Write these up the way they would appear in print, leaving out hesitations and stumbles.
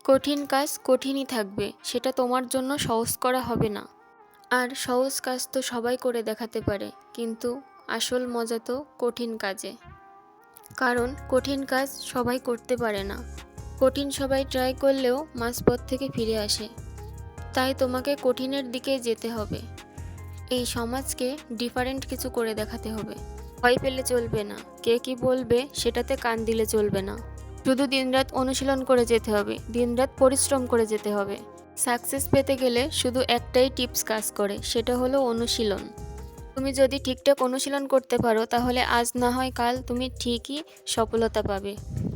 কঠিন কাজ কঠিনই থাকবে, সেটা তোমার জন্য সহজ করা হবে না। আর সহজ কাজ তো সবাই করে দেখাতে পারে, কিন্তু আসল মজা তো কঠিন কাজে। কারণ কঠিন কাজ সবাই করতে পারে না। কঠিন সবাই ট্রাই করলেও মাঝপথ থেকে ফিরে আসে। তাই তোমাকে কঠিনের দিকে যেতে হবে। এই সমাজকে ডিফারেন্ট কিছু করে দেখাতে হবে। ভয় পেলে চলবে না, কে কি বলবে সেটাতে কান দিলে চলবে না। শুধু দিনরাত অনুশীলন করে যেতে হবে, দিনরাত পরিশ্রম করে যেতে হবে। সাকসেস পেতে গেলে শুধু একটাই টিপস কাজ করে, সেটা হলো অনুশীলন। তুমি যদি ঠিকঠাক অনুশীলন করতে পারো, তাহলে আজ না হয় কাল তুমি ঠিকই সফলতা পাবে।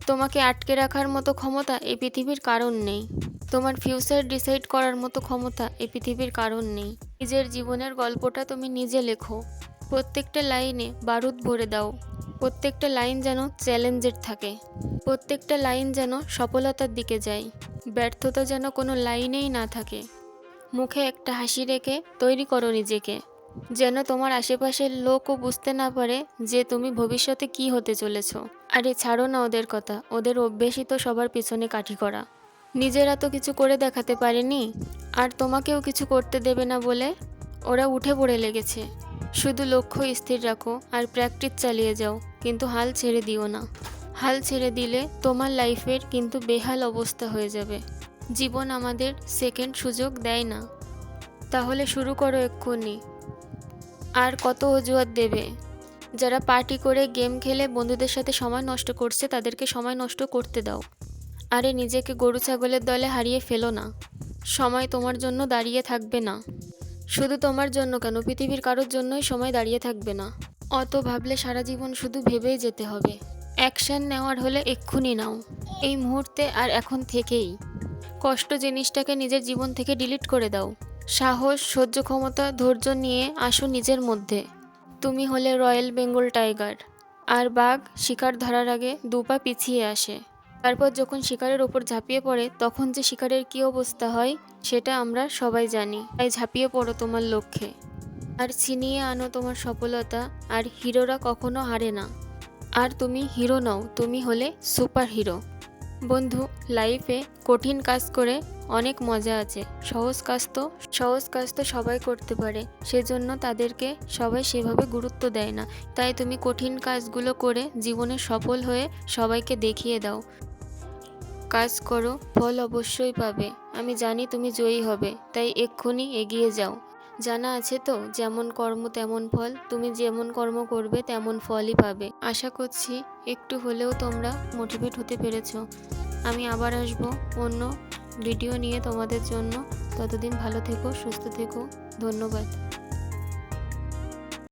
তোমাকে আটকে রাখার মতো ক্ষমতা এই পৃথিবীর কারণ নেই। তোমার ফিউচার ডিসাইড করার মতো ক্ষমতা এই পৃথিবীর কারণ নেই। নিজের জীবনের গল্পটা তুমি নিজে লেখো। প্রত্যেকটা লাইনে বারুদ ভরে দাও। প্রত্যেকটা লাইন যেন চ্যালেঞ্জের থাকে। প্রত্যেকটা লাইন যেন সফলতার দিকে যায়। ব্যর্থতা যেন কোনো লাইনেই না থাকে। মুখে একটা হাসি রেখে তৈরি করো নিজেকে, যেন তোমার আশেপাশের লোকও বুঝতে না পারে যে তুমি ভবিষ্যতে কি হতে চলেছ। আরে ছাড়ো না ওদের কথা, ওদের অভ্যেসই তো সবার পিছনে কাঠি করা। নিজেরা তো কিছু করে দেখাতে পারেনি, আর তোমাকেও কিছু করতে দেবে না বলে ওরা উঠে পড়ে লেগেছে। শুধু লক্ষ্য স্থির রাখো আর প্র্যাকটিস চালিয়ে যাও, কিন্তু হাল ছেড়ে দিও না। হাল ছেড়ে দিলে তোমার লাইফের কিন্তু বেহাল অবস্থা হয়ে যাবে। জীবন আমাদের সেকেন্ড সুযোগ দেয় না। তাহলে শুরু করো এক্ষুনি। আর কত অজুহাত দেবে? যারা পার্টি করে গেম খেলে বন্ধুদের সাথে সময় নষ্ট করছে, তাদেরকে সময় নষ্ট করতে দাও। আরে নিজেকে গরু ছাগলের দলে হারিয়ে ফেলো না। সময় তোমার জন্য দাঁড়িয়ে থাকবে না। শুধু তোমার জন্য কেন, পৃথিবীর কারোর জন্যই সময় দাঁড়িয়ে থাকবে না। অত ভাবলে সারা জীবন শুধু ভেবেই যেতে হবে। অ্যাকশন নেওয়ার হলে এক্ষুনি নাও, এই মুহূর্তে আর এখন থেকেই। কষ্ট জিনিসটাকে নিজের জীবন থেকে ডিলিট করে দাও। সাহস, সহ্য ক্ষমতা, ধৈর্য নিয়ে আসো নিজের মধ্যে। তুমি হলে রয়্যাল বেঙ্গল টাইগার, আর বাঘ শিকার ধরার আগে 2 পা পিছিয়ে আসে। তারপর যখন শিকারের ওপর ঝাঁপিয়ে পড়ে, তখন যে শিকারের কী অবস্থা হয় সেটা আমরা সবাই জানি। তাই ঝাঁপিয়ে পড়ো তোমার লক্ষ্যে, আর ছিনিয়ে আনো তোমার সফলতা। আর হিরোরা কখনো হারে না। আর তুমি হিরো নও, তুমি হলে সুপার হিরো। বন্ধু, লাইফে কঠিন কাজ করে অনেক মজা আছে। সহজ কাজ তো সবাই করতে পারে, সেজন্য তাদেরকে সবাই সেভাবে গুরুত্ব দেয় না। তাই তুমি কঠিন কাজগুলো করে জীবনে সফল হয়ে সবাইকে দেখিয়ে দাও। কাজ করো, ফল অবশ্যই পাবে। আমি জানি তুমি জয়ী হবে, তাই এক্ষুনি এগিয়ে যাও। জানা আছে তো, যেমন কর্ম তেমন ফল। তুমি যেমন কর্ম করবে তেমন ফলই পাবে। আশা করছি একটু হলেও তোমরা মোটিভেট হতে পেরেছো। আমি আবার আসবো অন্য ভিডিও নিয়ে তোমাদের জন্য। ততদিন ভালো থেকো, সুস্থ থেকো। ধন্যবাদ।